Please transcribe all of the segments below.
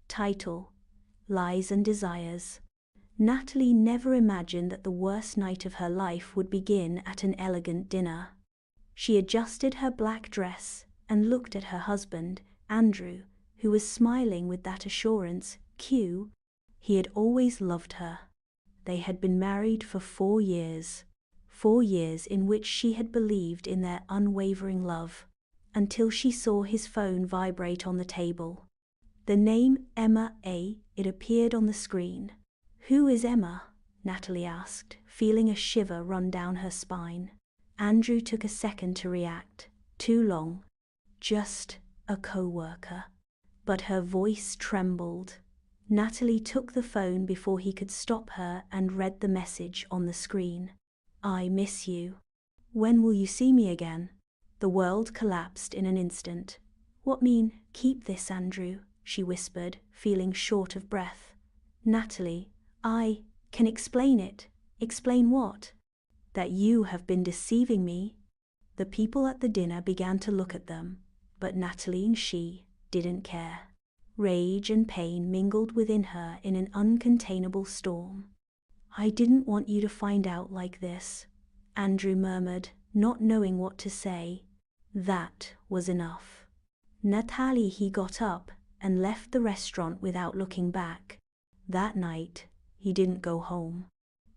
Title: Lies and Desires. Natalie never imagined that the worst night of her life would begin at an elegant dinner. She adjusted her black dress and looked at her husband, Andrew, who was smiling with that assurance, he had always loved her. They had been married for 4 years. 4 years in which she had believed in their unwavering love, until she saw his phone vibrate on the table. The name Emma it appeared on the screen. "Who is Emma?" Natalie asked, feeling a shiver run down her spine. Andrew took a second to react. Too long. "Just a co-worker." But her voice trembled. Natalie took the phone before he could stop her and read the message on the screen. "I miss you. When will you see me again?" The world collapsed in an instant. Keep this, Andrew," she whispered, feeling short of breath. "Natalie, I can explain it." "Explain what?" "That you have been deceiving me." The people at the dinner began to look at them, but Natalie and she didn't care. Rage and pain mingled within her in an uncontainable storm. "I didn't want you to find out like this," Andrew murmured, not knowing what to say. That was enough. Natalie, he got up and left the restaurant without looking back. That night, he didn't go home.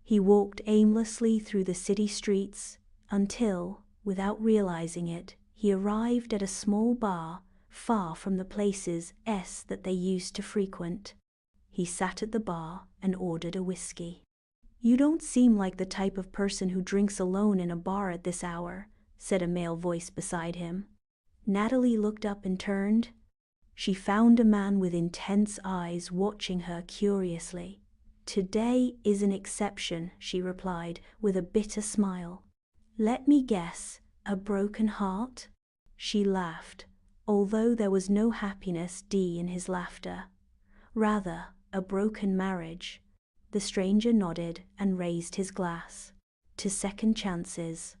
He walked aimlessly through the city streets until, without realizing it, he arrived at a small bar far from the places that they used to frequent. He sat at the bar and ordered a whiskey. "You don't seem like the type of person who drinks alone in a bar at this hour," said a male voice beside him. Natalie looked up and turned. She found a man with intense eyes watching her curiously. "Today is an exception," she replied with a bitter smile. "Let me guess, a broken heart?" She laughed, although there was no happiness in his laughter. "Rather, a broken marriage." The stranger nodded and raised his glass. "To second chances."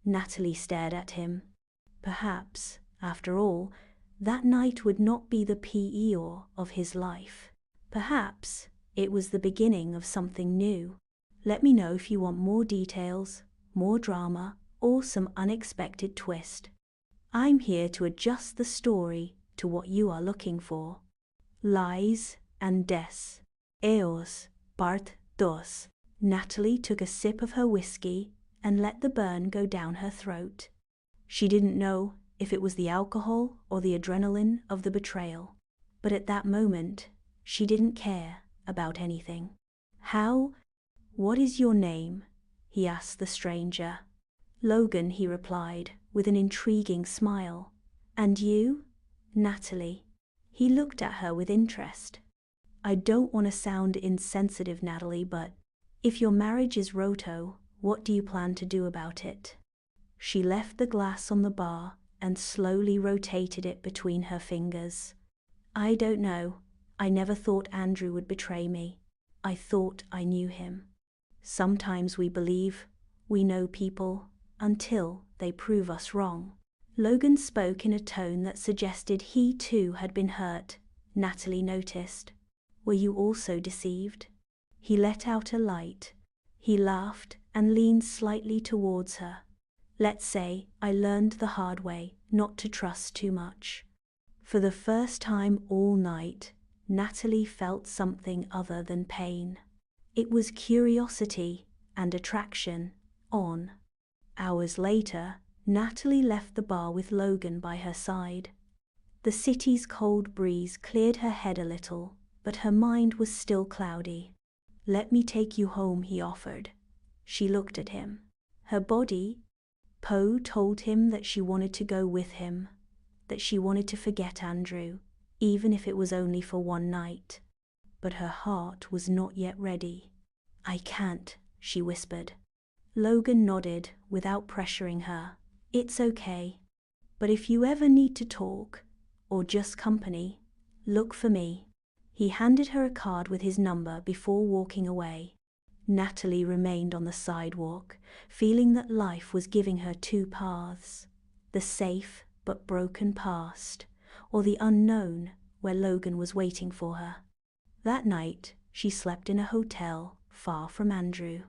Natalie stared at him. Perhaps, after all, that night would not be the PEO of his life. Perhaps it was the beginning of something new. Let me know if you want more details, more drama, or some unexpected twist. I'm here to adjust the story to what you are looking for. Lies and Deaths. Eos, Part 2. Natalie took a sip of her whiskey and let the burn go down her throat. She didn't know if it was the alcohol or the adrenaline of the betrayal. But at that moment, she didn't care about anything. "What is your name?" he asked the stranger. "Logan," he replied, with an intriguing smile. "And you?" "Natalie." He looked at her with interest. "I don't want to sound insensitive, Natalie, but if your marriage is roto, what do you plan to do about it?" She left the glass on the bar and slowly rotated it between her fingers. "I don't know. I never thought Andrew would betray me. I thought I knew him. Sometimes we believe we know people until they prove us wrong." Logan spoke in a tone that suggested he too had been hurt. Natalie noticed. "Were you also deceived?" He let out a light. He laughed and leaned slightly towards her. "Let's say I learned the hard way not to trust too much." For the first time all night, Natalie felt something other than pain. It was curiosity and attraction. Hours later, Natalie left the bar with Logan by her side. The city's cold breeze cleared her head a little, but her mind was still cloudy. "Let me take you home," he offered. She looked at him. Her body, Poe told him that she wanted to go with him, that she wanted to forget Andrew, even if it was only for one night. But her heart was not yet ready. "I can't," she whispered. Logan nodded without pressuring her. "It's okay. But if you ever need to talk, or just company, look for me." He handed her a card with his number before walking away. Natalie remained on the sidewalk, feeling that life was giving her two paths: the safe but broken past, or the unknown, where Logan was waiting for her. That night, she slept in a hotel far from Andrew.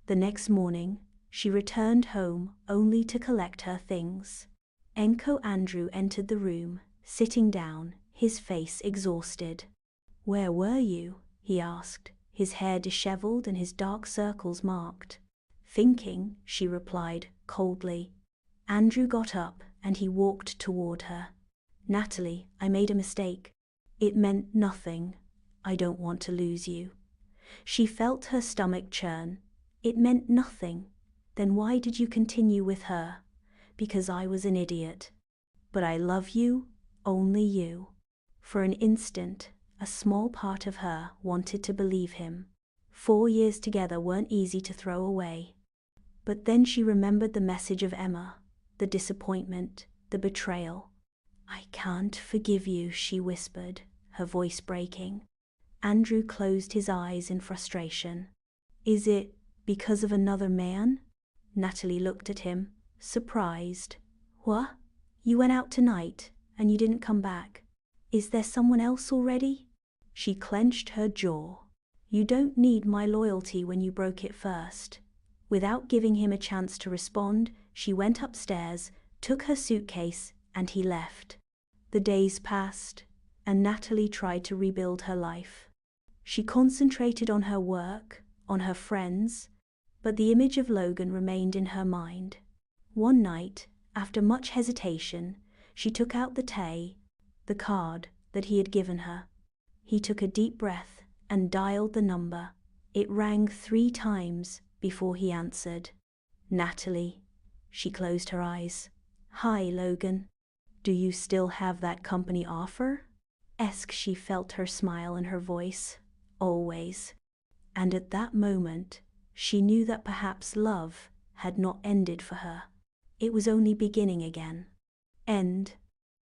The next morning, she returned home only to collect her things. Andrew entered the room, sitting down, his face exhausted. "Where were you?" he asked, his hair disheveled and his dark circles marked. "Thinking," she replied, coldly. Andrew got up and he walked toward her. "Natalie, I made a mistake. It meant nothing. I don't want to lose you." She felt her stomach churn. "It meant nothing. Then why did you continue with her?" "Because I was an idiot. But I love you, only you." For an instant, a small part of her wanted to believe him. 4 years together weren't easy to throw away. But then she remembered the message of Emma, the disappointment, the betrayal. "I can't forgive you," she whispered, her voice breaking. Andrew closed his eyes in frustration. "Is it because of another man?" Natalie looked at him, surprised. "What? You went out tonight, and you didn't come back. Is there someone else already?" She clenched her jaw. "You don't need my loyalty when you broke it first." Without giving him a chance to respond, she went upstairs, took her suitcase, and he left. The days passed, and Natalie tried to rebuild her life. She concentrated on her work, on her friends, but the image of Logan remained in her mind. One night, after much hesitation, she took out the card that he had given her. He took a deep breath and dialed the number. It rang 3 times before he answered. "Natalie." She closed her eyes. "Hi, Logan. Do you still have that company offer?" She felt her smile in her voice. "Always." And at that moment, she knew that perhaps love had not ended for her. It was only beginning again. End.